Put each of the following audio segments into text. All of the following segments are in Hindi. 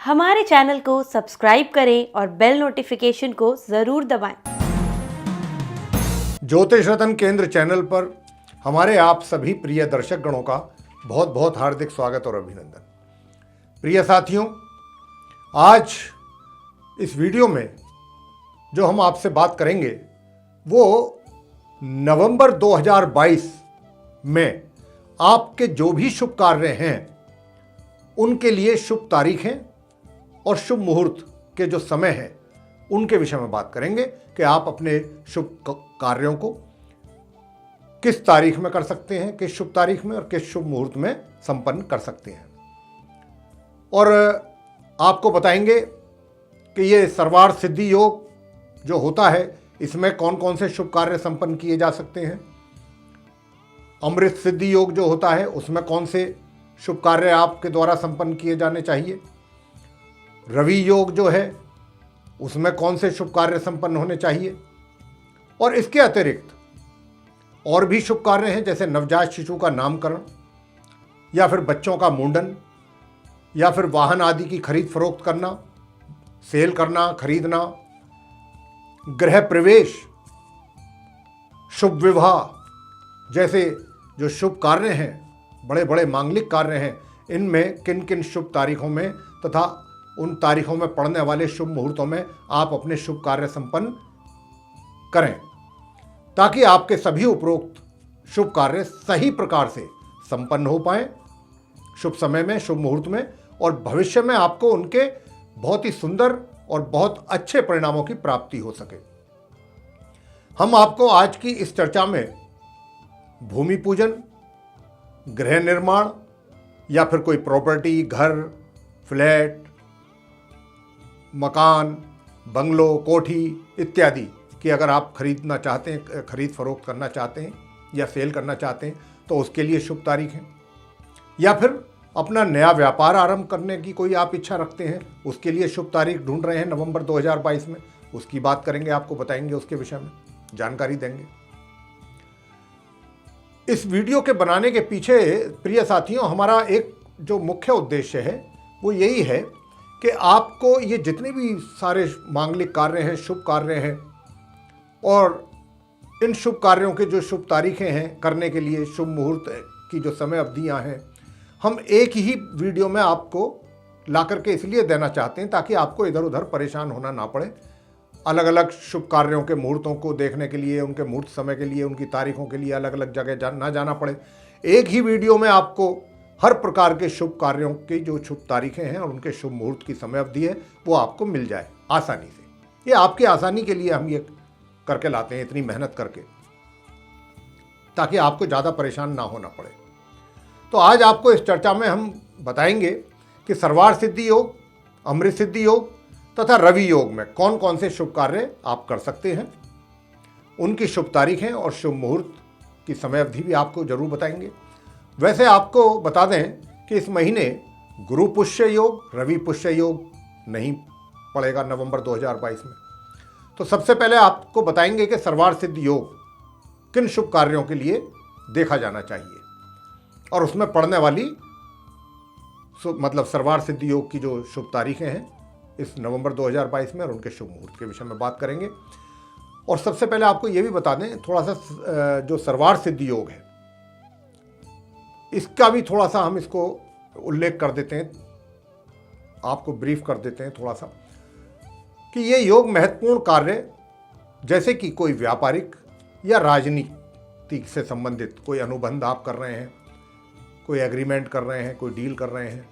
हमारे चैनल को सब्सक्राइब करें और बेल नोटिफिकेशन को ज़रूर दबाएं। ज्योतिष रत्न केंद्र चैनल पर हमारे आप सभी प्रिय दर्शक गणों का बहुत बहुत हार्दिक स्वागत और अभिनंदन। प्रिय साथियों, आज इस वीडियो में जो हम आपसे बात करेंगे वो नवंबर 2022 में आपके जो भी शुभ कार्य हैं उनके लिए शुभ तारीखें और शुभ मुहूर्त के जो समय हैं उनके विषय में बात करेंगे कि आप अपने शुभ कार्यों को किस तारीख में कर सकते हैं, किस शुभ तारीख में और किस शुभ मुहूर्त में संपन्न कर सकते हैं। और आपको बताएंगे कि ये सर्वार सिद्धि योग जो होता है इसमें कौन कौन से शुभ कार्य संपन्न किए जा सकते हैं। अमृत सिद्धि योग जो होता है उसमें कौन से शुभ कार्य आपके द्वारा संपन्न किए जाने चाहिए। रवि योग जो है उसमें कौन से शुभ कार्य संपन्न होने चाहिए। और इसके अतिरिक्त और भी शुभ कार्य हैं, जैसे नवजात शिशु का नामकरण या फिर बच्चों का मुंडन या फिर वाहन आदि की खरीद फरोख्त करना, सेल करना, खरीदना, गृह प्रवेश, शुभ विवाह जैसे जो शुभ कार्य हैं, बड़े बड़े मांगलिक कार्य हैं, इनमें किन किन शुभ तारीखों में तथा उन तारीखों में पड़ने वाले शुभ मुहूर्तों में आप अपने शुभ कार्य संपन्न करें, ताकि आपके सभी उपरोक्त शुभ कार्य सही प्रकार से संपन्न हो पाएं शुभ समय में, शुभ मुहूर्त में, और भविष्य में आपको उनके बहुत ही सुंदर और बहुत अच्छे परिणामों की प्राप्ति हो सके। हम आपको आज की इस चर्चा में भूमि पूजन, गृह निर्माण या फिर कोई प्रॉपर्टी, घर, फ्लैट, मकान, बंगलो, कोठी इत्यादि कि अगर आप खरीदना चाहते हैं, खरीद फरोख्त करना चाहते हैं या सेल करना चाहते हैं तो उसके लिए शुभ तारीख है। या फिर अपना नया व्यापार आरंभ करने की कोई आप इच्छा रखते हैं, उसके लिए शुभ तारीख ढूंढ रहे हैं नवंबर 2022 में, उसकी बात करेंगे, आपको बताएंगे, उसके विषय में जानकारी देंगे। इस वीडियो के बनाने के पीछे प्रिय साथियों हमारा एक जो मुख्य उद्देश्य है वो यही है कि आपको ये जितने भी सारे मांगलिक कार्य हैं, शुभ कार्य हैं, और इन शुभ कार्यों के जो शुभ तारीखें हैं करने के लिए, शुभ मुहूर्त की जो समय अवधियां हैं, हम एक ही वीडियो में आपको ला करके इसलिए देना चाहते हैं ताकि आपको इधर उधर परेशान होना ना पड़े। अलग अलग शुभ कार्यों के मुहूर्तों को देखने के लिए, उनके मुहूर्त समय के लिए, उनकी तारीखों के लिए अलग अलग जगह ना जाना पड़े। एक ही वीडियो में आपको हर प्रकार के शुभ कार्यों की जो शुभ तारीखें हैं और उनके शुभ मुहूर्त की समय अवधि है वो आपको मिल जाए आसानी से। ये आपकी आसानी के लिए हम ये करके लाते हैं, इतनी मेहनत करके, ताकि आपको ज़्यादा परेशान ना होना पड़े। तो आज आपको इस चर्चा में हम बताएंगे कि सर्वार सिद्धि योग, अमृत सिद्धि योग तथा रवि योग में कौन कौन से शुभ कार्य आप कर सकते हैं, उनकी शुभ तारीखें और शुभ मुहूर्त की समय अवधि भी आपको जरूर बताएंगे। वैसे आपको बता दें कि इस महीने गुरु पुष्य योग, रवि पुष्य योग नहीं पड़ेगा नवंबर 2022 में। तो सबसे पहले आपको बताएंगे कि सर्वार सिद्धि योग किन शुभ कार्यों के लिए देखा जाना चाहिए और उसमें पड़ने वाली मतलब सर्वार सिद्धि योग की जो शुभ तारीखें हैं इस नवंबर 2022 में और उनके शुभ मुहूर्त के विषय में बात करेंगे। और सबसे पहले आपको ये भी बता दें थोड़ा सा, जो सर्वार सिद्धि योग है इसका भी थोड़ा सा हम इसको उल्लेख कर देते हैं, आपको ब्रीफ कर देते हैं थोड़ा सा, कि ये योग महत्वपूर्ण कार्य जैसे कि कोई व्यापारिक या राजनीति से संबंधित कोई अनुबंध आप कर रहे हैं, कोई एग्रीमेंट कर रहे हैं, कोई डील कर रहे हैं,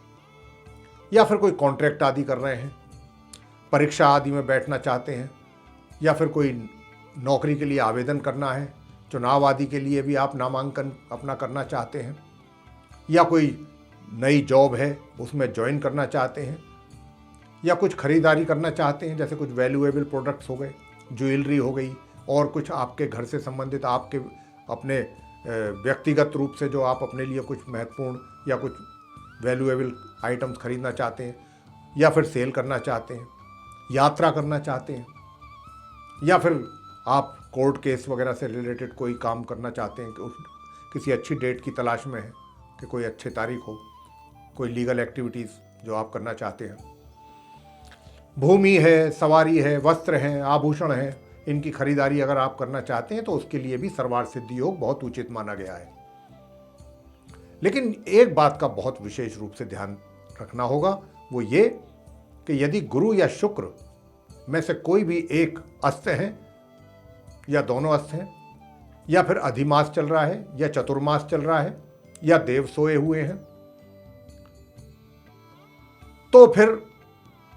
या फिर कोई कॉन्ट्रैक्ट आदि कर रहे हैं, परीक्षा आदि में बैठना चाहते हैं, या फिर कोई नौकरी के लिए आवेदन करना है, चुनाव आदि के लिए भी आप नामांकन अपना करना चाहते हैं, या कोई नई जॉब है उसमें ज्वाइन करना चाहते हैं, या कुछ खरीदारी करना चाहते हैं, जैसे कुछ वैल्यूएबल प्रोडक्ट्स हो गए, ज्वेलरी हो गई, और कुछ आपके घर से संबंधित आपके अपने व्यक्तिगत रूप से जो आप अपने लिए कुछ महत्वपूर्ण या कुछ वैल्यूएबल आइटम्स खरीदना चाहते हैं, या फिर सेल करना चाहते हैं, यात्रा करना चाहते हैं, या फिर आप कोर्ट केस वगैरह से रिलेटेड कोई काम करना चाहते हैं, किसी अच्छी डेट की तलाश में है कि कोई अच्छी तारीख हो, कोई लीगल एक्टिविटीज़ जो आप करना चाहते हैं, भूमि है, सवारी है, वस्त्र हैं, आभूषण हैं, इनकी खरीदारी अगर आप करना चाहते हैं तो उसके लिए भी सर्वार्थ सिद्धि योग बहुत उचित माना गया है। लेकिन एक बात का बहुत विशेष रूप से ध्यान रखना होगा, वो ये कि यदि गुरु या शुक्र में से कोई भी एक अस्त है या दोनों अस्त हैं, या फिर अधिमास चल रहा है या चतुर्मास चल रहा है या देव सोए हुए हैं, तो फिर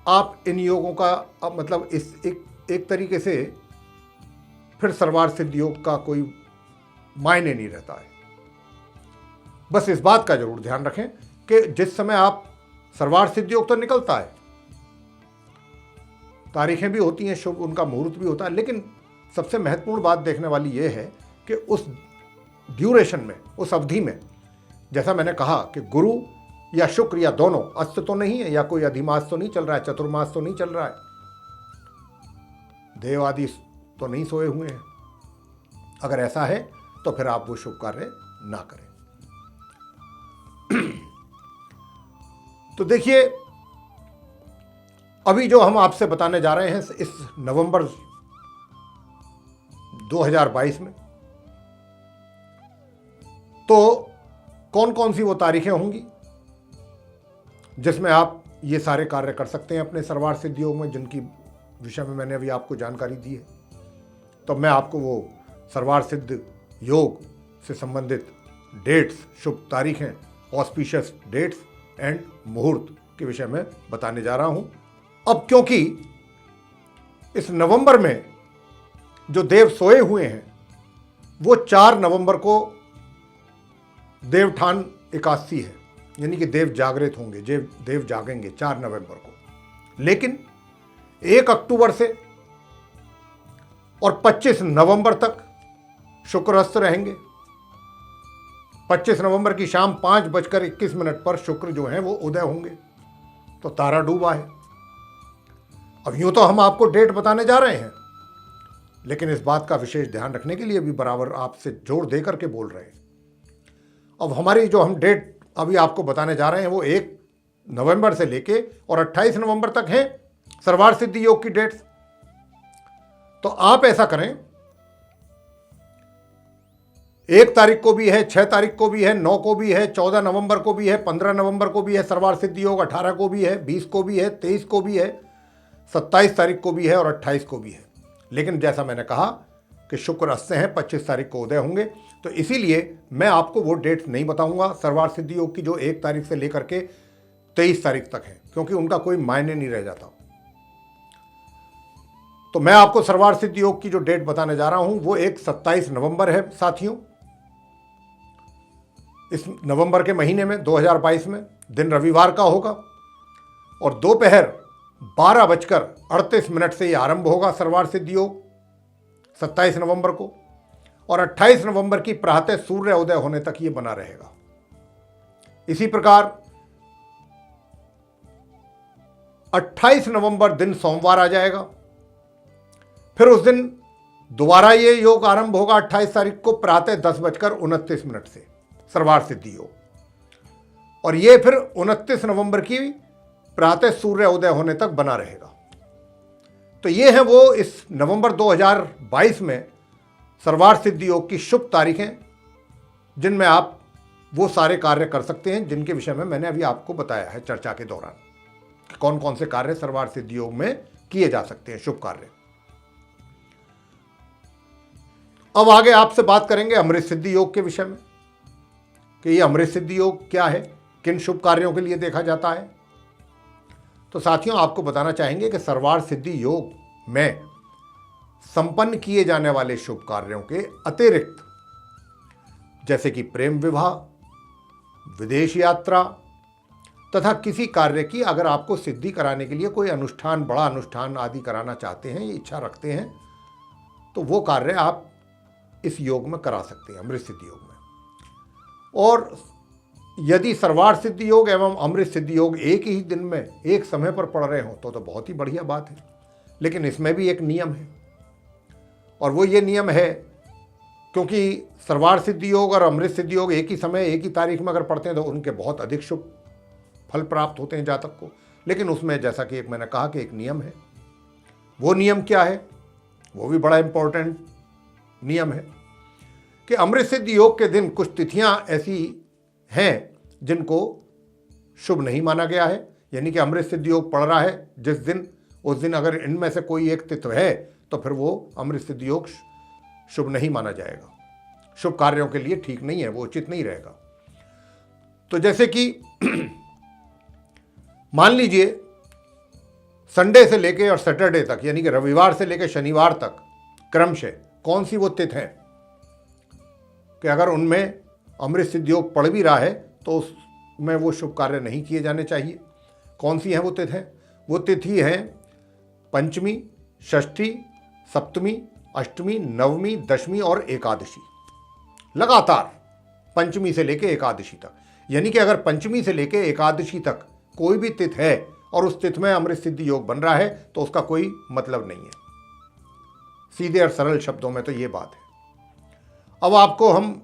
आप इन योगों का मतलब इस एक तरीके से फिर सर्वार्थ सिद्धि योग का कोई मायने नहीं रहता है। बस इस बात का जरूर ध्यान रखें कि जिस समय आप सर्वार्थ सिद्धि योग तो निकलता है, तारीखें भी होती हैं शुभ, उनका मुहूर्त भी होता है, लेकिन सबसे महत्वपूर्ण बात देखने वाली यह है कि उस ड्यूरेशन में, उस अवधि में, जैसा मैंने कहा कि गुरु या शुक्र या दोनों अस्त तो नहीं है, या कोई अधिमास तो नहीं चल रहा है, चतुर्मास तो नहीं चल रहा है, देव आदि तो नहीं सोए हुए हैं। अगर ऐसा है तो फिर आप वो शुभ कार्य ना करें। तो देखिए, अभी जो हम आपसे बताने जा रहे हैं इस नवंबर 2022 में, तो कौन कौन सी वो तारीखें होंगी जिसमें आप ये सारे कार्य कर सकते हैं अपने सर्वार्थ सिद्धि योग में, जिनकी विषय में मैंने अभी आपको जानकारी दी है। तो मैं आपको वो सर्वार्थ सिद्ध योग से संबंधित डेट्स, शुभ तारीखें, ऑस्पिशियस डेट्स एंड मुहूर्त के विषय में बताने जा रहा हूं। अब क्योंकि इस नवंबर में जो देव सोए हुए हैं वो 4 नवंबर को देवठान एकादशी है, यानी कि देव जागृत होंगे, देव जागेंगे 4 नवंबर को। लेकिन 1 अक्टूबर से और 25 नवंबर तक शुक्र अस्त रहेंगे। 25 नवंबर की शाम 5:21 पर शुक्र जो है वो उदय होंगे, तो तारा डूबा है। अब यूं तो हम आपको डेट बताने जा रहे हैं, लेकिन इस बात का विशेष ध्यान रखने के लिए भी बराबर आपसे जोर दे करके बोल रहे हैं। अब हमारी जो हम डेट अभी आपको बताने जा रहे हैं वो 1 नवंबर से लेके और 28 नवंबर तक हैं सर्वार्थ सिद्धि योग की डेट्स। तो आप ऐसा करें, 1 तारीख को भी है, 6 तारीख को भी है, 9 को भी है, 14 नवंबर को भी है, 15 नवंबर को भी है सर्वार्थ सिद्धि योग, 18 को भी है, 20 को भी है, 23 को भी है, 27 तारीख को भी है और 28 को भी है। लेकिन जैसा मैंने कहा कि शुक्र अस्त हैं, 25 तारीख को उदय होंगे, तो इसीलिए मैं आपको वो डेट्स नहीं बताऊंगा सर्वार्थ सिद्धि योग की जो 1 तारीख से लेकर के 23 तारीख तक है, क्योंकि उनका कोई मायने नहीं रह जाता। तो मैं आपको सर्वार्थ सिद्धि योग की जो डेट बताने जा रहा हूं वो एक 27 नवंबर है साथियों। इस नवंबर के महीने में 2022 में दिन रविवार का होगा और दोपहर 12:38 से ये आरंभ होगा सर्वार्थ सिद्धि योग 27 नवंबर को, और 28 नवंबर की प्रातः सूर्य उदय होने तक ये बना रहेगा। इसी प्रकार 28 नवंबर दिन सोमवार आ जाएगा, फिर उस दिन दोबारा ये योग आरंभ होगा 28 तारीख को प्रातः 10:29 से सर्वार्थ सिद्धि योग, और ये फिर 29 नवंबर की प्रातः सूर्य उदय होने तक बना रहेगा। तो ये है वो इस नवंबर 2022 में सर्वार्थ सिद्धि योग की शुभ तारीखें, जिनमें आप वो सारे कार्य कर सकते हैं जिनके विषय में मैंने अभी आपको बताया है चर्चा के दौरान कि कौन कौन से कार्य सर्वार्थ सिद्धि योग में किए जा सकते हैं, शुभ कार्य। अब आगे आपसे बात करेंगे अमृत सिद्धि योग के विषय में कि ये अमृत सिद्धि योग क्या है, किन शुभ कार्यों के लिए देखा जाता है। तो साथियों, आपको बताना चाहेंगे कि सर्वार्थ सिद्धि योग में संपन्न किए जाने वाले शुभ कार्यों के अतिरिक्त, जैसे कि प्रेम विवाह, विदेश यात्रा तथा किसी कार्य की अगर आपको सिद्धि कराने के लिए कोई अनुष्ठान, बड़ा अनुष्ठान आदि कराना चाहते हैं, ये इच्छा रखते हैं, तो वो कार्य आप इस योग में करा सकते हैं, अमृत सिद्धि योग में। और यदि सर्वार्थ सिद्धि योग एवं अमृत सिद्धि योग एक ही दिन में एक समय पर पढ़ रहे हो तो बहुत ही बढ़िया बात है। लेकिन इसमें भी एक नियम है, और वो ये नियम है, क्योंकि सर्वार्थ सिद्धि योग और अमृत सिद्धि योग एक ही समय, एक ही तारीख में अगर पढ़ते हैं तो उनके बहुत अधिक शुभ फल प्राप्त होते हैं जातक को। लेकिन उसमें जैसा कि एक मैंने कहा कि एक नियम है। वो नियम क्या है? वो भी बड़ा इंपॉर्टेंट नियम है कि अमृत सिद्ध योग के दिन कुछ तिथियां ऐसी हैं जिनको शुभ नहीं माना गया है। यानी कि अमृत सिद्ध योग पड़ रहा है जिस दिन, उस दिन अगर इनमें से कोई एक तिथि है तो फिर वो अमृत सिद्ध योग शुभ नहीं माना जाएगा, शुभ कार्यों के लिए ठीक नहीं है, वो उचित नहीं रहेगा। तो जैसे कि मान लीजिए संडे से लेके और सैटरडे तक, यानी कि रविवार से लेके शनिवार तक क्रमशः कौन सी वो तिथि है कि अगर उनमें अमृत सिद्ध योग पड़ भी रहा है तो उसमें वो शुभ कार्य नहीं किए जाने चाहिए। कौन सी हैं वो तिथि हैं? वो तिथि हैं पंचमी, षष्ठी, सप्तमी, अष्टमी, नवमी, दशमी और एकादशी। लगातार पंचमी से लेके एकादशी तक, यानी कि अगर पंचमी से लेके एकादशी तक कोई भी तिथि है और उस तिथि में अमृत सिद्धि योग बन रहा है तो उसका कोई मतलब नहीं है। सीधे और सरल शब्दों में तो ये बात है। अब आपको हम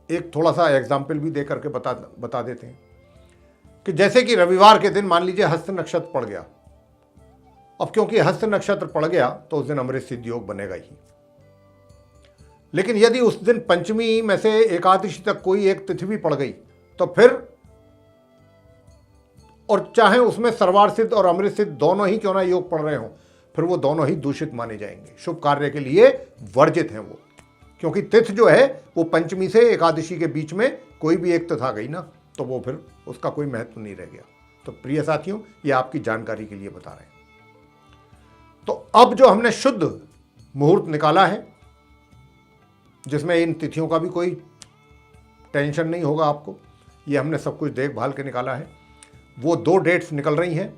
एक थोड़ा सा एग्जाम्पल भी दे करके बता देते हैं कि जैसे कि रविवार के दिन मान लीजिए हस्त नक्षत्र पड़ गया। अब क्योंकि हस्त नक्षत्र पड़ गया तो उस दिन अमृत सिद्धि योग बनेगा ही। लेकिन यदि उस दिन पंचमी में से एकादशी तक कोई एक तिथि भी पड़ गई तो फिर, और चाहे उसमें सर्वार सिद्ध और अमृत सिद्ध दोनों ही क्यों ना योग पड़ रहे हों, फिर वो दोनों ही दूषित माने जाएंगे, शुभ कार्य के लिए वर्जित हैं वो। क्योंकि तिथि जो है वो पंचमी से एकादशी के बीच में कोई भी एक तिथि आ गई ना तो वो फिर उसका कोई महत्व नहीं रह गया। तो प्रिय साथियों, ये आपकी जानकारी के लिए बता रहे हैं। तो अब जो हमने शुद्ध मुहूर्त निकाला है जिसमें इन तिथियों का भी कोई टेंशन नहीं होगा आपको, ये हमने सब कुछ देखभाल के निकाला है। वो 2 डेट्स निकल रही हैं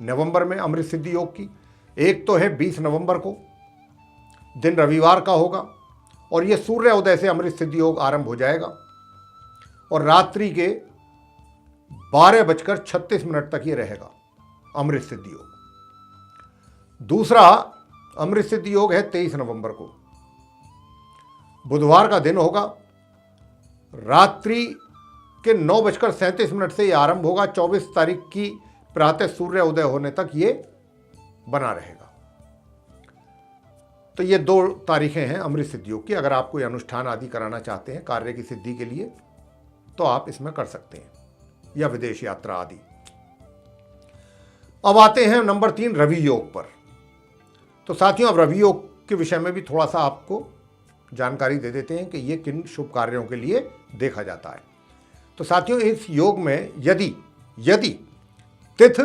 नवंबर में अमृत सिद्धि योग की। एक तो है 20 नवंबर को, दिन रविवार का होगा और ये सूर्य उदय से अमृत सिद्धि योग आरंभ हो जाएगा और रात्रि के 12:36 तक ये रहेगा अमृत सिद्धि योग। दूसरा अमृत सिद्धि योग है 23 नवंबर को, बुधवार का दिन होगा, रात्रि के 9:37 से ये आरंभ होगा। 24 तारीख की प्रातः सूर्य उदय होने तक ये बना रहेगा। तो ये 2 तारीखें हैं अमृत सिद्धि योग की। अगर आप कोई अनुष्ठान आदि कराना चाहते हैं कार्य की सिद्धि के लिए तो आप इसमें कर सकते हैं, या विदेश यात्रा आदि। अब आते हैं नंबर 3 रवि योग पर। तो साथियों, अब रवि योग के विषय में भी थोड़ा सा आपको जानकारी दे देते हैं कि ये किन शुभ कार्यों के लिए देखा जाता है। तो साथियों, इस योग में यदि तिथि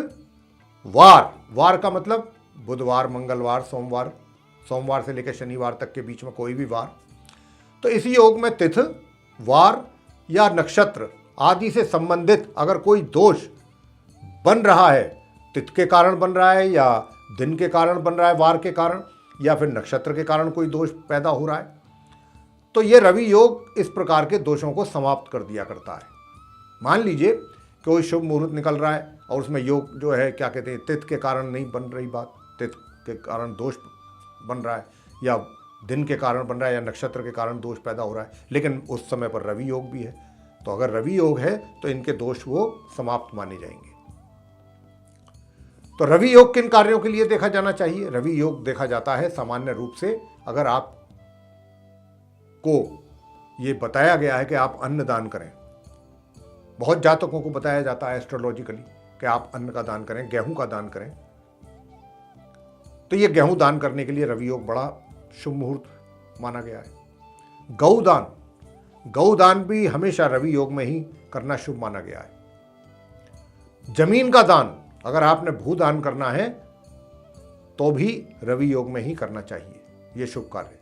वार का मतलब बुधवार, मंगलवार, सोमवार से लेकर शनिवार तक के बीच में कोई भी वार, तो इस योग में तिथि, वार या नक्षत्र आदि से संबंधित अगर कोई दोष बन रहा है, तिथि के कारण बन रहा है या दिन के कारण बन रहा है, वार के कारण या फिर नक्षत्र के कारण कोई दोष पैदा हो रहा है, तो ये रवि योग इस प्रकार के दोषों को समाप्त कर दिया करता है। मान लीजिए कोई शुभ मुहूर्त निकल रहा है और उसमें योग जो है क्या कहते हैं, तिथि के कारण नहीं बन रही बात, तिथि के कारण दोष बन रहा है या दिन के कारण बन रहा है या नक्षत्र के कारण दोष पैदा हो रहा है, लेकिन उस समय पर रवि योग भी है। तो अगर रवि योग है तो इनके दोष वो समाप्त माने जाएंगे। तो रवि योग किन कार्यों के लिए देखा जाना चाहिए? रवि योग देखा जाता है सामान्य रूप से अगर आप को ये बताया गया है कि आप अन्न दान करें। बहुत जातकों को बताया जाता है एस्ट्रोलॉजिकली कि आप अन्न का दान करें, गेहूं का दान करें। तो ये गेहूं दान करने के लिए रवि योग बड़ा शुभ मुहूर्त माना गया है। गौदान भी हमेशा रवि योग में ही करना शुभ माना गया है। जमीन का दान, अगर आपने भूदान करना है तो भी रवि योग में ही करना चाहिए, ये शुभ कार्य।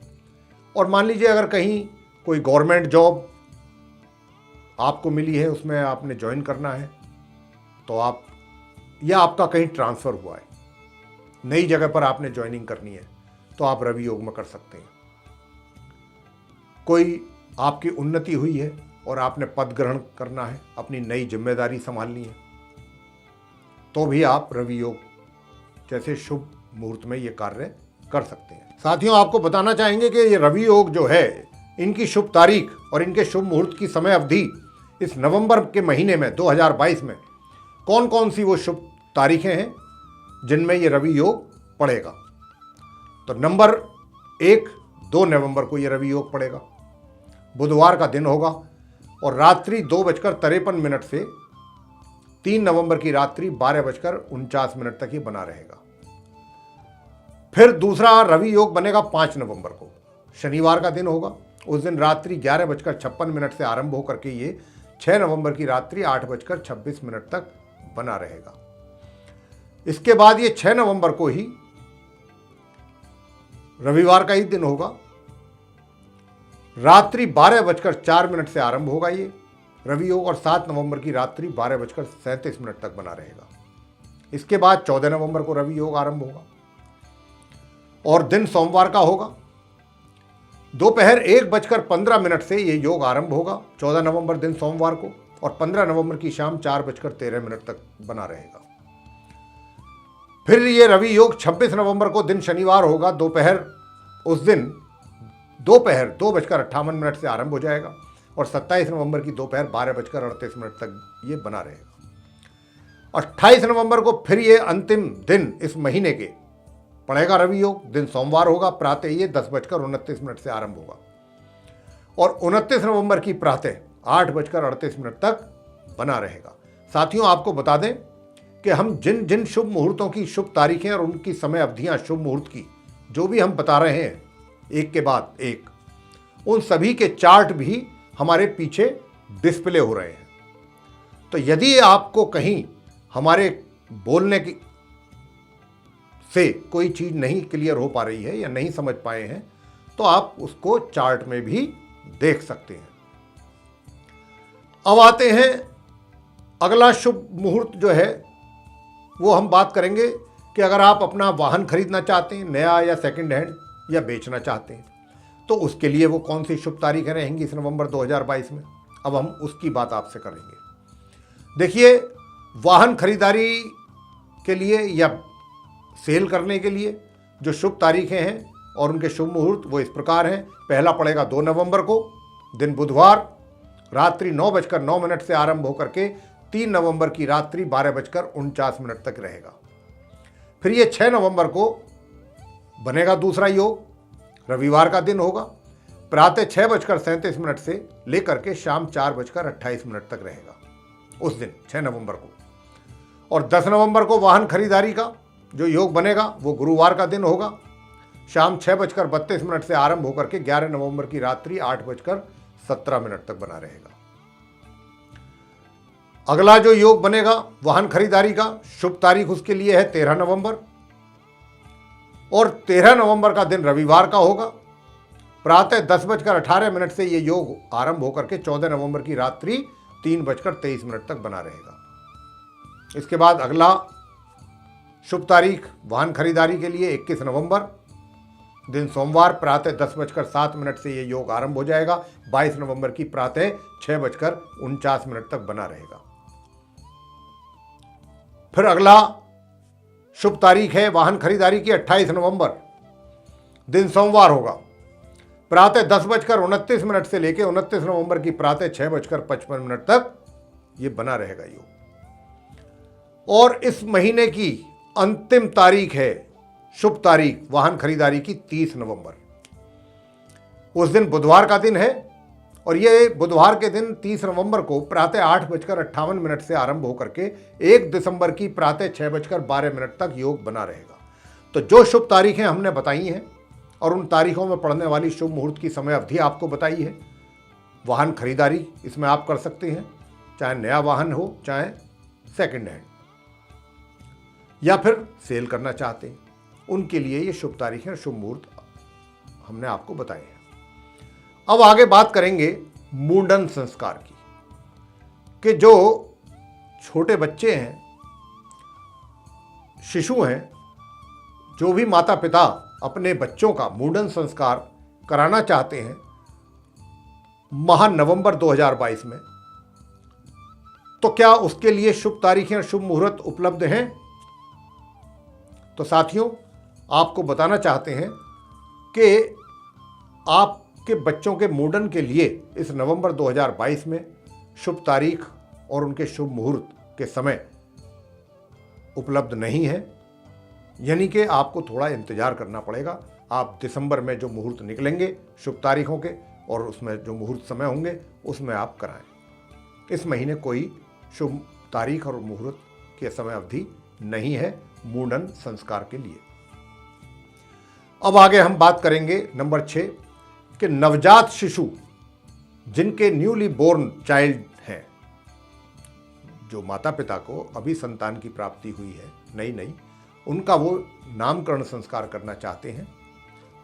और मान लीजिए अगर कहीं कोई गवर्नमेंट जॉब आपको मिली है, उसमें आपने ज्वाइन करना है तो आप, या आपका कहीं ट्रांसफ़र हुआ है, नई जगह पर आपने ज्वाइनिंग करनी है तो आप रवि योग में कर सकते हैं। कोई आपकी उन्नति हुई है और आपने पद ग्रहण करना है, अपनी नई जिम्मेदारी संभालनी है, तो भी आप रवि योग जैसे शुभ मुहूर्त में ये कार्य कर सकते हैं। साथियों, आपको बताना चाहेंगे कि ये रवि योग जो है, इनकी शुभ तारीख और इनके शुभ मुहूर्त की समय अवधि इस नवंबर के महीने में 2022 में कौन कौन सी वो शुभ तारीखें हैं जिनमें ये रवि योग पड़ेगा। तो नंबर 1, 2 नवंबर को ये रवि योग पड़ेगा, बुधवार का दिन होगा और रात्रि 2:53 से 3 नवंबर की रात्रि 12:49 तक ये बना रहेगा। फिर दूसरा रवि योग बनेगा 5 नवंबर को, शनिवार का दिन होगा। उस दिन रात्रि 11:56 से आरंभ होकर के ये 6 नवंबर की रात्रि 8:26 तक बना रहेगा। इसके बाद ये 6 नवंबर को ही रविवार का ही दिन होगा, रात्रि 12:04 से आरंभ होगा ये रवि योग और 7 नवंबर की रात्रि 12:37 तक बना रहेगा। इसके बाद 14 नवंबर को रवि योग आरंभ होगा और दिन सोमवार का होगा। दोपहर 1:15 से ये योग आरंभ होगा 14 नवंबर दिन सोमवार को और 15 नवंबर की शाम 4:13 तक बना रहेगा। फिर ये रवि योग 26 नवंबर को दिन शनिवार होगा, उस दिन दोपहर 2:58 से आरंभ हो जाएगा और 27 नवंबर की दोपहर 12:38 तक ये बना रहेगा। 28 नवंबर को फिर ये अंतिम दिन इस महीने के पड़ेगा रवि योग, दिन सोमवार होगा, प्रातः ये 10:29 से आरंभ होगा और 29 नवंबर की प्रातः 8:38 तक बना रहेगा। साथियों, आपको बता दें कि हम जिन जिन शुभ मुहूर्तों की शुभ तारीखें और उनकी समय अवधियां शुभ मुहूर्त की जो भी हम बता रहे हैं एक के बाद एक, उन सभी के चार्ट भी हमारे पीछे डिस्प्ले हो रहे हैं। तो यदि आपको कहीं हमारे बोलने की से कोई चीज नहीं क्लियर हो पा रही है या नहीं समझ पाए हैं तो आप उसको चार्ट में भी देख सकते हैं। अब आते हैं अगला शुभ मुहूर्त जो है वो हम बात करेंगे कि अगर आप अपना वाहन खरीदना चाहते हैं, नया या सेकंड हैंड, या बेचना चाहते हैं तो उसके लिए वो कौन सी शुभ तारीखें रहेंगी इस नवंबर 2022 में। अब हम उसकी बात आपसे करेंगे। देखिए, वाहन खरीदारी के लिए या सेल करने के लिए जो शुभ तारीखें हैं और उनके शुभ मुहूर्त वो इस प्रकार हैं। पहला पड़ेगा 2 नवंबर को, दिन बुधवार, रात्रि 9:09 से आरंभ होकर के 3 नवंबर की रात्रि 12:49 तक रहेगा। फिर ये 6 नवंबर को बनेगा दूसरा योग, रविवार का दिन होगा, प्रातः 6:37 से लेकर के शाम 4:28 तक रहेगा उस दिन 6 नवंबर को। और 10 नवंबर को वाहन खरीदारी का जो योग बनेगा वो गुरुवार का दिन होगा, शाम 6:32 से आरंभ होकर के 11 नवंबर की रात्रि 8:17 तक बना रहेगा। अगला जो योग बनेगा वाहन खरीदारी का, शुभ तारीख उसके लिए है 13 नवंबर और 13 नवंबर का दिन रविवार का होगा, प्रातः 10:18 से ये योग आरंभ होकर के 14 नवंबर की रात्रि 3:23 तक बना रहेगा। इसके बाद अगला शुभ तारीख वाहन खरीदारी के लिए 21 नवंबर, दिन सोमवार, प्रातः 10:07 से ये योग आरंभ हो जाएगा, 22 नवंबर की प्रातः 6:49 तक बना रहेगा। फिर अगला शुभ तारीख है वाहन खरीदारी की 28 नवंबर, दिन सोमवार होगा, प्रातः 10:29 से लेकर 29 नवंबर की प्रातः 6:55 तक ये बना रहेगा योग। और इस महीने की अंतिम तारीख है शुभ तारीख वाहन खरीदारी की 30 नवंबर, उस दिन बुधवार का दिन है और ये बुधवार के दिन 30 नवंबर को प्रातः 8:58 से आरंभ होकर के 1 दिसंबर की प्रातः 6:12 तक योग बना रहेगा। तो जो शुभ तारीखें हमने बताई हैं और उन तारीखों में पड़ने वाली शुभ मुहूर्त की समय अवधि आपको बताई है, वाहन खरीदारी इसमें आप कर सकते हैं, चाहे नया वाहन हो चाहे सेकंड हैंड, या फिर सेल करना चाहते हैं, उनके लिए ये शुभ तारीखें शुभ मुहूर्त हमने आपको बताए हैं। अब आगे बात करेंगे मुंडन संस्कार की, कि जो छोटे बच्चे हैं, शिशु हैं, जो भी माता पिता अपने बच्चों का मुंडन संस्कार कराना चाहते हैं माह नवंबर 2022 में, तो क्या उसके लिए शुभ तारीखें और शुभ मुहूर्त उपलब्ध हैं? तो साथियों, आपको बताना चाहते हैं कि आपके बच्चों के मुंडन के लिए इस नवंबर 2022 में शुभ तारीख और उनके शुभ मुहूर्त के समय उपलब्ध नहीं है, यानी कि आपको थोड़ा इंतज़ार करना पड़ेगा। आप दिसंबर में जो मुहूर्त निकलेंगे शुभ तारीखों के और उसमें जो मुहूर्त समय होंगे उसमें आप कराएं। इस महीने कोई शुभ तारीख और मुहूर्त के समय अवधि नहीं है मुंडन संस्कार के लिए। अब आगे हम बात करेंगे नंबर 6 कि नवजात शिशु जिनके न्यूली बोर्न चाइल्ड हैं, जो माता पिता को अभी संतान की प्राप्ति हुई है नई, उनका वो नामकरण संस्कार करना चाहते हैं,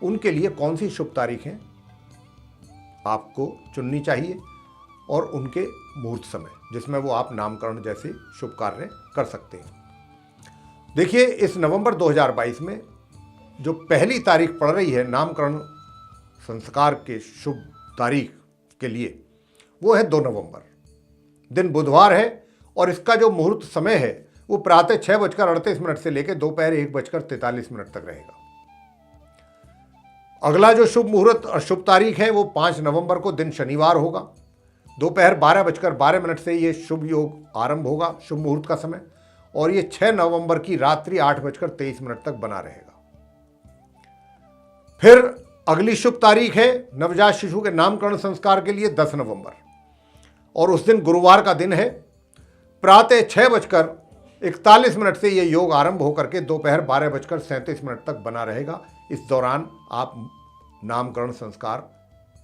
उनके लिए कौन सी शुभ तारीखें आपको चुननी चाहिए और उनके मुहूर्त समय जिसमें वो आप नामकरण जैसे शुभ कार्य कर सकते हैं। देखिए, इस नवंबर 2022 में जो पहली तारीख पड़ रही है नामकरण संस्कार के शुभ तारीख के लिए, वो है 2 नवंबर, दिन बुधवार है और इसका जो मुहूर्त समय है वो प्रातः 6:38 से लेकर दोपहर 1:43 तक रहेगा। अगला जो शुभ मुहूर्त और शुभ तारीख है वो 5 नवंबर को दिन शनिवार होगा, दोपहर 12:12 से ये शुभ योग आरंभ होगा, शुभ मुहूर्त का समय, और ये 6 नवंबर की रात्रि 8:23 तक बना रहेगा। फिर अगली शुभ तारीख है नवजात शिशु के नामकरण संस्कार के लिए 10 नवंबर, और उस दिन गुरुवार का दिन है, प्रातः 6:41 से यह योग आरंभ होकर के दोपहर 12:37 तक बना रहेगा। इस दौरान आप नामकरण संस्कार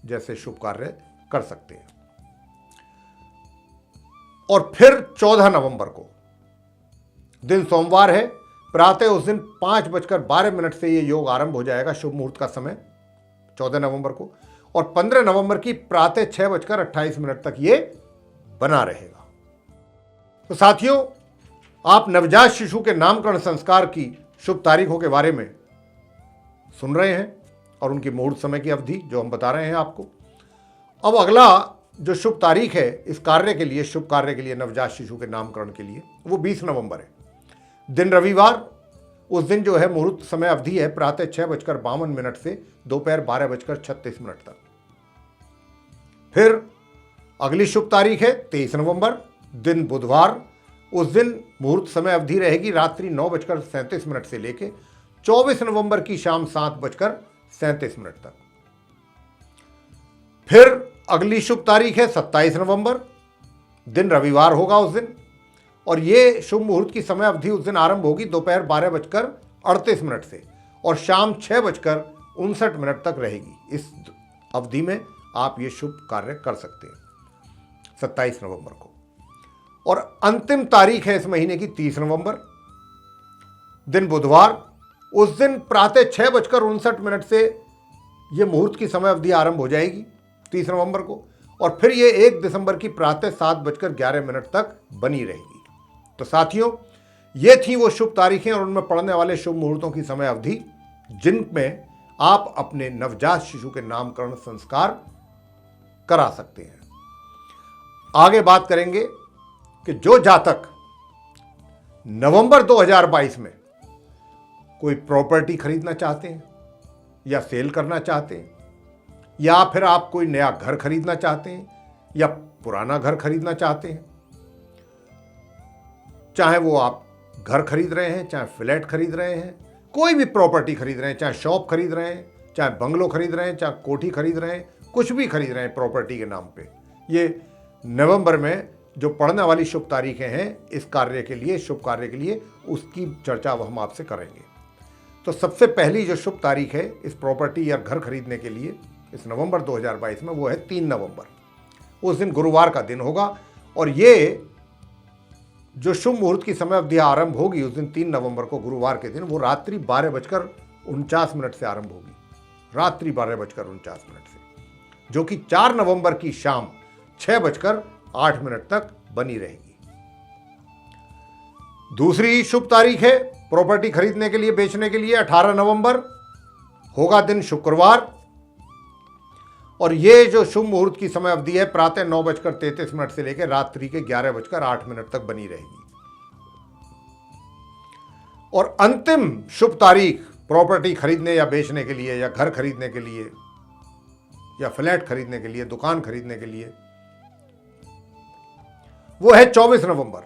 जैसे शुभ कार्य कर सकते हैं। और फिर 14 नवंबर को दिन सोमवार है, प्रातः उस दिन 5:12 से यह योग आरंभ हो जाएगा, शुभ मुहूर्त का समय 14 नवंबर को, और 15 नवंबर की प्रातः 6:28 तक ये बना रहेगा। तो साथियों, आप नवजात शिशु के नामकरण संस्कार की शुभ तारीखों के बारे में सुन रहे हैं और उनकी मुहूर्त समय की अवधि जो हम बता रहे हैं आपको। अब अगला जो शुभ तारीख है इस कार्य के लिए, शुभ कार्य के लिए, नवजात शिशु के नामकरण के लिए, वो 20 नवंबर है, दिन रविवार। उस दिन जो है मुहूर्त समय अवधि है प्रातः 6:52 से दोपहर 12:36 तक। फिर अगली शुभ तारीख है 23 नवंबर, दिन बुधवार। उस दिन मुहूर्त समय अवधि रहेगी रात्रि 9:37 से लेके 24 नवंबर की शाम 7:37 तक। फिर अगली शुभ तारीख है 27 नवंबर, दिन रविवार होगा उस दिन, और ये शुभ मुहूर्त की समय अवधि उस दिन आरंभ होगी दोपहर 12:38 से और शाम 6:59 तक रहेगी। इस अवधि में आप ये शुभ कार्य कर सकते हैं 27 नवंबर को। और अंतिम तारीख है इस महीने की 30 नवंबर, दिन बुधवार। उस दिन प्रातः 6:59 से यह मुहूर्त की समय अवधि आरंभ हो जाएगी 30 नवंबर को, और फिर ये 1 दिसंबर की प्रातः 7:11 तक बनी रहेगी। तो साथियों, ये थी वो शुभ तारीखें और उनमें पड़ने वाले शुभ मुहूर्तों की समय अवधि जिनमें आप अपने नवजात शिशु के नामकरण संस्कार करा सकते हैं। आगे बात करेंगे कि जो जातक नवंबर 2022 में कोई प्रॉपर्टी खरीदना चाहते हैं या सेल करना चाहते हैं, या फिर आप कोई नया घर खरीदना चाहते हैं या पुराना घर खरीदना चाहते हैं, चाहे वो आप घर खरीद रहे हैं, चाहे फ्लैट खरीद रहे हैं, कोई भी प्रॉपर्टी खरीद रहे हैं, चाहे शॉप खरीद रहे हैं, चाहे बंगलो खरीद रहे हैं, चाहे कोठी खरीद रहे हैं, कुछ भी खरीद रहे हैं प्रॉपर्टी के नाम पे, ये नवंबर में जो पड़ने वाली शुभ तारीखें हैं इस कार्य के लिए, शुभ कार्य के लिए, उसकी चर्चा हम आपसे करेंगे। तो सबसे पहली जो शुभ तारीख है इस प्रॉपर्टी या घर खरीदने के लिए इस नवंबर 2022 में, वो है 3 नवंबर। उस दिन गुरुवार का दिन होगा, और ये जो शुभ मुहूर्त की समय अवधि आरंभ होगी उस दिन 3 नवंबर को गुरुवार के दिन, वो रात्रि 12:49 से आरंभ होगी, रात्रि 12:49 से, जो कि 4 नवंबर की शाम 6:08 तक बनी रहेगी। दूसरी शुभ तारीख है प्रॉपर्टी खरीदने के लिए, बेचने के लिए 18 नवंबर होगा, दिन शुक्रवार, और ये जो शुभ मुहूर्त की समय अवधि है प्रातः 9:33 से लेकर रात्रि के 11:08 तक बनी रहेगी। और अंतिम शुभ तारीख प्रॉपर्टी खरीदने या बेचने के लिए, या घर खरीदने के लिए, या फ्लैट खरीदने के लिए, दुकान खरीदने के लिए, वो है 24 नवंबर,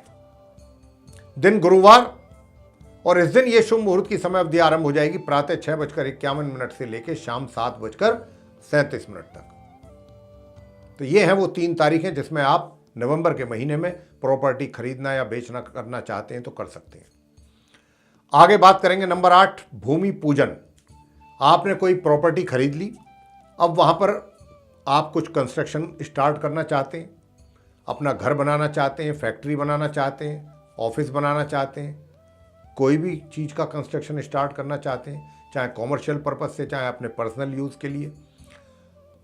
दिन गुरुवार, और इस दिन ये शुभ मुहूर्त की समय अवधि आरंभ हो जाएगी प्रातः 6:51 से लेकर शाम 7:37 तक। तो ये हैं वो 3 तारीखें जिसमें आप नवंबर के महीने में प्रॉपर्टी खरीदना या बेचना करना चाहते हैं तो कर सकते हैं। आगे बात करेंगे नंबर 8, भूमि पूजन। आपने कोई प्रॉपर्टी खरीद ली, अब वहाँ पर आप कुछ कंस्ट्रक्शन स्टार्ट करना चाहते हैं, अपना घर बनाना चाहते हैं, फैक्ट्री बनाना चाहते हैं, ऑफिस बनाना चाहते हैं, कोई भी चीज़ का कंस्ट्रक्शन स्टार्ट करना चाहते हैं, चाहे कॉमर्शियल पर्पज़ से चाहे अपने पर्सनल यूज़ के लिए,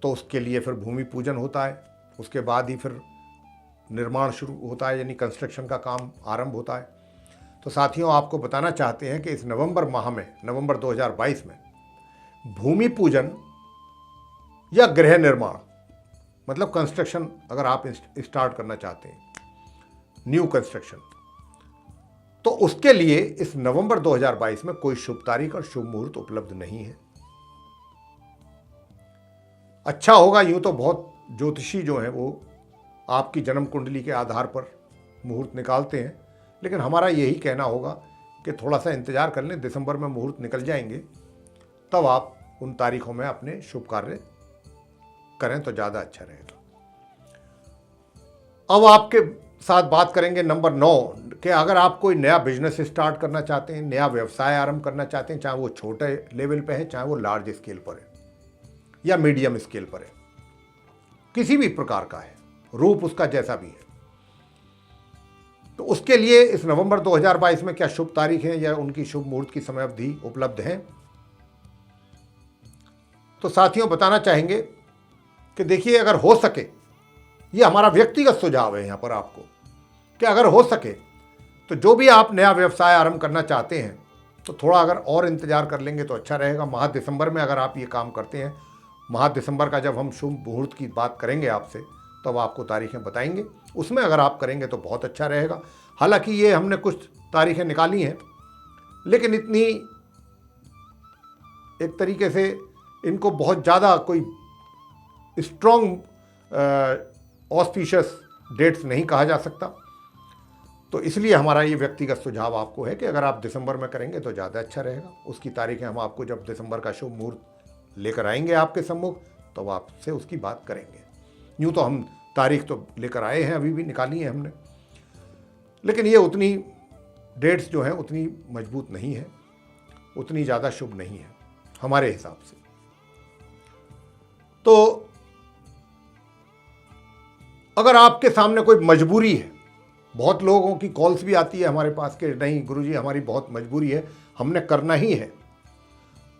तो उसके लिए फिर भूमि पूजन होता है। उसके बाद ही फिर निर्माण शुरू होता है, यानी कंस्ट्रक्शन का काम आरंभ होता है। तो साथियों, आपको बताना चाहते हैं कि इस नवंबर माह में, नवंबर 2022 में भूमि पूजन या गृह निर्माण मतलब कंस्ट्रक्शन अगर आप स्टार्ट करना चाहते हैं, न्यू कंस्ट्रक्शन, तो उसके लिए इस नवंबर 2022 में कोई शुभ तारीख और शुभ मुहूर्त उपलब्ध नहीं है। अच्छा होगा, यूं तो बहुत ज्योतिषी जो हैं वो आपकी जन्म कुंडली के आधार पर मुहूर्त निकालते हैं, लेकिन हमारा यही कहना होगा कि थोड़ा सा इंतजार कर लें, दिसंबर में मुहूर्त निकल जाएंगे, तब आप उन तारीखों में अपने शुभ कार्य करें तो ज़्यादा अच्छा रहेगा। अब आपके साथ बात करेंगे नंबर 9 कि अगर आप कोई नया बिजनेस स्टार्ट करना चाहते हैं, नया व्यवसाय आरंभ करना चाहते हैं, चाहे वो छोटे लेवल पे है, चाहे वो लार्ज स्केल पर है या मीडियम स्केल पर है, किसी भी प्रकार का है, रूप उसका जैसा भी है, तो उसके लिए इस नवंबर 2022 में क्या शुभ तारीख है या उनकी शुभ मुहूर्त की समय अवधि उपलब्ध है? तो साथियों, बताना चाहेंगे कि देखिए, अगर हो सके, ये हमारा व्यक्तिगत सुझाव है यहाँ पर आपको, कि अगर हो सके तो जो भी आप नया व्यवसाय आरंभ करना चाहते हैं तो थोड़ा अगर और इंतजार कर लेंगे तो अच्छा रहेगा। माह दिसंबर में अगर आप ये काम करते हैं, माह दिसंबर का जब हम शुभ मुहूर्त की बात करेंगे आपसे, तब तो आपको तारीखें बताएंगे, उसमें अगर आप करेंगे तो बहुत अच्छा रहेगा। हालांकि ये हमने कुछ तारीखें निकाली हैं, लेकिन इतनी एक तरीके से इनको बहुत ज़्यादा कोई स्ट्रॉन्ग ऑस्पिशियस डेट्स नहीं कहा जा सकता। तो इसलिए हमारा ये व्यक्तिगत सुझाव आपको है कि अगर आप दिसंबर में करेंगे तो ज़्यादा अच्छा रहेगा। उसकी तारीखें हम आपको जब दिसंबर का शुभ मुहूर्त लेकर आएंगे आपके सम्मुख, तो आपसे उसकी बात करेंगे। यूँ तो हम तारीख तो लेकर आए हैं, अभी भी निकाली है हमने, लेकिन ये उतनी डेट्स जो हैं उतनी मजबूत नहीं है, उतनी ज़्यादा शुभ नहीं है हमारे हिसाब से। तो अगर आपके सामने कोई मजबूरी है, बहुत लोगों की कॉल्स भी आती है हमारे पास कि नहीं गुरुजी, हमारी बहुत मजबूरी है, हमने करना ही है,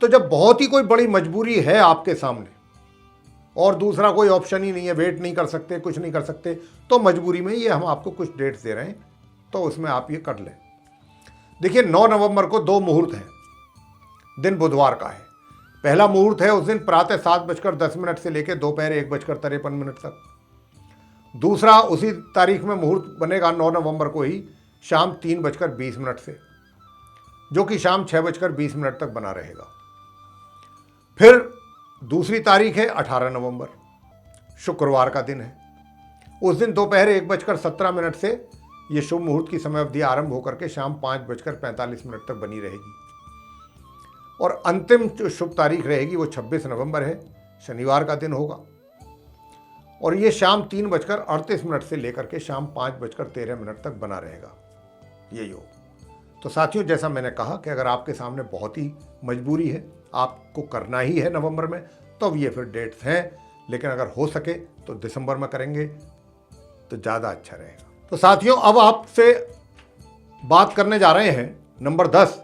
तो जब बहुत ही कोई बड़ी मजबूरी है आपके सामने और दूसरा कोई ऑप्शन ही नहीं है, वेट नहीं कर सकते, कुछ नहीं कर सकते, तो मजबूरी में ये हम आपको कुछ डेट्स दे रहे हैं, तो उसमें आप ये कर लें। देखिए, 9 नवंबर को 2 मुहूर्त हैं, दिन बुधवार का है। पहला मुहूर्त है उस दिन प्रातः 7:10 से लेकर दोपहर 1:53 तक। दूसरा उसी तारीख में मुहूर्त बनेगा 9 नवंबर को ही शाम 3:20 से, जो कि शाम 6:20 तक बना रहेगा। फिर दूसरी तारीख है 18 नवंबर, शुक्रवार का दिन है। उस दिन दोपहर 1:17 से ये शुभ मुहूर्त की समय अवधि आरंभ होकर के शाम 5:45 तक बनी रहेगी। और अंतिम जो शुभ तारीख रहेगी वो 26 नवंबर है, शनिवार का दिन होगा, और ये शाम 3:38 से लेकर के शाम 5:13 तक बना रहेगा ये योग। तो साथियों, जैसा मैंने कहा कि अगर आपके सामने बहुत ही मजबूरी है, आपको करना ही है नवंबर में, तो ये फिर डेट्स हैं, लेकिन अगर हो सके तो दिसंबर में करेंगे तो ज़्यादा अच्छा रहेगा। तो साथियों, अब आपसे बात करने जा रहे हैं नंबर 10,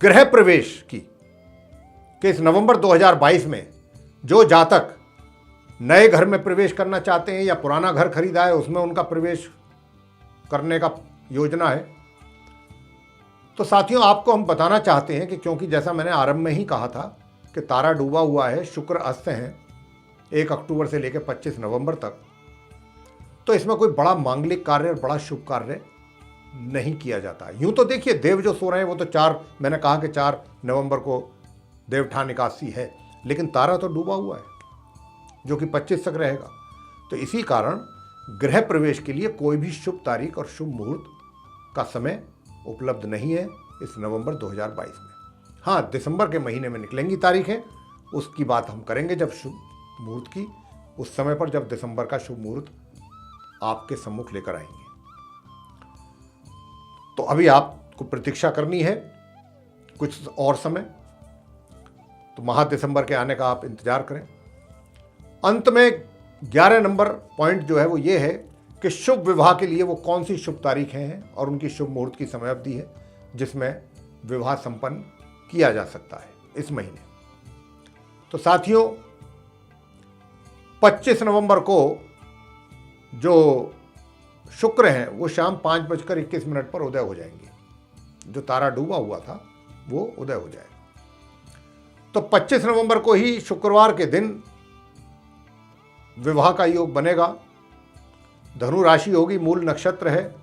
गृह प्रवेश की, कि इस नवंबर 2022 में जो जातक नए घर में प्रवेश करना चाहते हैं या पुराना घर खरीदा है उसमें उनका प्रवेश करने का योजना है, तो साथियों आपको हम बताना चाहते हैं कि क्योंकि जैसा मैंने आरंभ में ही कहा था कि तारा डूबा हुआ है, शुक्र अस्त हैं 1 अक्टूबर से लेकर 25 नवंबर तक, तो इसमें कोई बड़ा मांगलिक कार्य और बड़ा शुभ कार्य नहीं किया जाता। यूँ तो देखिए, देव जो सो रहे हैं वो तो मैंने कहा कि 4 नवंबर को देवठान एकादशी है, लेकिन तारा तो डूबा हुआ है जो कि 25 तक रहेगा। तो इसी कारण गृह प्रवेश के लिए कोई भी शुभ तारीख और शुभ मुहूर्त का समय उपलब्ध नहीं है, इस नवंबर 2022 में। हाँ, दिसंबर के महीने में निकलेंगी तारीखें, उसकी बात हम करेंगे जब शुभ मुहूर्त की, उस समय पर जब दिसंबर का शुभ मुहूर्त आपके सम्मुख लेकर आएंगे। तो अभी आपको प्रतीक्षा करनी है कुछ और समय, तो महा दिसंबर के आने का आप इंतजार करें। अंत में 11 नंबर पॉइंट जो है वो ये है कि शुभ विवाह के लिए वो कौन सी शुभ तारीखें हैं और उनकी शुभ मुहूर्त की समय अवधि है जिसमें विवाह संपन्न किया जा सकता है इस महीने। तो साथियों, 25 नवंबर को जो शुक्र हैं वो शाम 5:21 पर उदय हो जाएंगे। जो तारा डूबा हुआ था वो उदय हो जाएगा। तो 25 नवंबर को ही शुक्रवार के दिन विवाह का योग बनेगा। धनु राशि होगी, मूल नक्षत्र है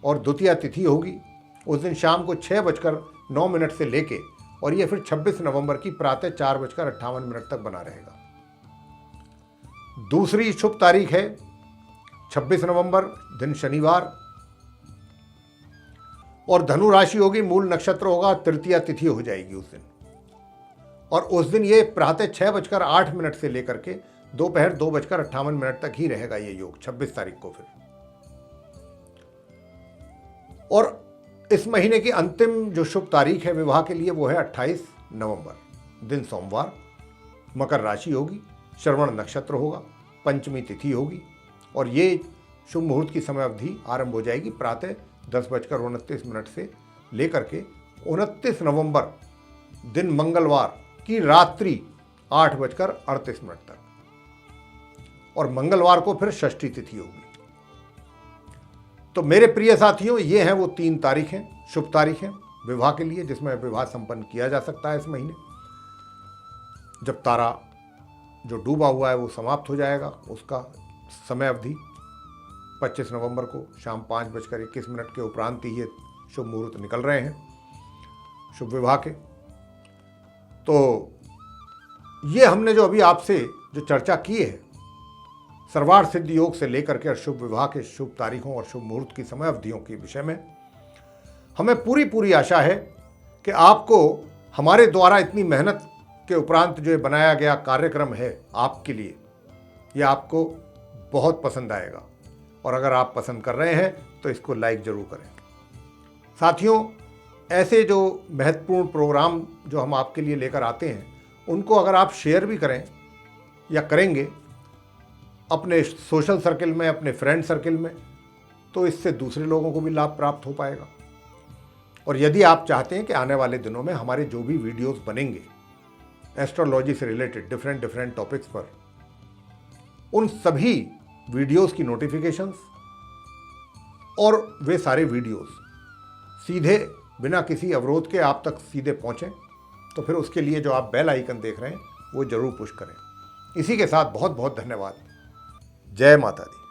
और द्वितीया तिथि होगी। उस दिन शाम को 6:09 से लेके और ये फिर 26 नवंबर की प्रातः 4:58 तक बना रहेगा। दूसरी शुभ तारीख है 26 नवंबर, दिन शनिवार, और धनु राशि होगी, मूल नक्षत्र होगा, तृतीया तिथि हो जाएगी उस दिन। और उस दिन ये प्रातः 6:08 से लेकर के दोपहर 2:58 तक ही रहेगा ये योग, 26 तारीख को फिर। और इस महीने की अंतिम जो शुभ तारीख है विवाह के लिए वो है 28 नवंबर, दिन सोमवार, मकर राशि होगी, श्रवण नक्षत्र होगा, पंचमी तिथि होगी और ये शुभ मुहूर्त की समय अवधि आरंभ हो जाएगी प्रातः 10:29 से लेकर के 29 नवंबर दिन मंगलवार की रात्रि 8:38 तक। और मंगलवार को फिर षष्ठी तिथि होगी। तो मेरे प्रिय साथियों, ये हैं वो 3 तारीखें, शुभ तारीखें विवाह के लिए जिसमें विवाह संपन्न किया जा सकता है इस महीने। जब तारा जो डूबा हुआ है वो समाप्त हो जाएगा, उसका समय अवधि 25 नवंबर को शाम 5:21 के उपरांत ही ये शुभ मुहूर्त निकल रहे हैं शुभ विवाह के। तो ये हमने जो अभी आपसे जो चर्चा की है सर्वार्थ सिद्धि योग से लेकर के शुभ विवाह के शुभ तारीखों और शुभ मुहूर्त की समय अवधियों के विषय में, हमें पूरी आशा है कि आपको हमारे द्वारा इतनी मेहनत के उपरांत जो बनाया गया कार्यक्रम है आपके लिए, ये आपको बहुत पसंद आएगा। और अगर आप पसंद कर रहे हैं तो इसको लाइक ज़रूर करें। साथियों, ऐसे जो महत्वपूर्ण प्रोग्राम जो हम आपके लिए लेकर आते हैं उनको अगर आप शेयर भी करें या करेंगे अपने सोशल सर्किल में, अपने फ्रेंड सर्किल में, तो इससे दूसरे लोगों को भी लाभ प्राप्त हो पाएगा। और यदि आप चाहते हैं कि आने वाले दिनों में हमारे जो भी वीडियोस बनेंगे एस्ट्रोलॉजी से रिलेटेड डिफरेंट टॉपिक्स पर, उन सभी वीडियोस की नोटिफिकेशंस और वे सारे वीडियोस सीधे बिना किसी अवरोध के आप तक सीधे पहुंचें, तो फिर उसके लिए जो आप बेल आइकन देख रहे हैं वो जरूर पुश करें। इसी के साथ बहुत बहुत धन्यवाद। जय माता दी।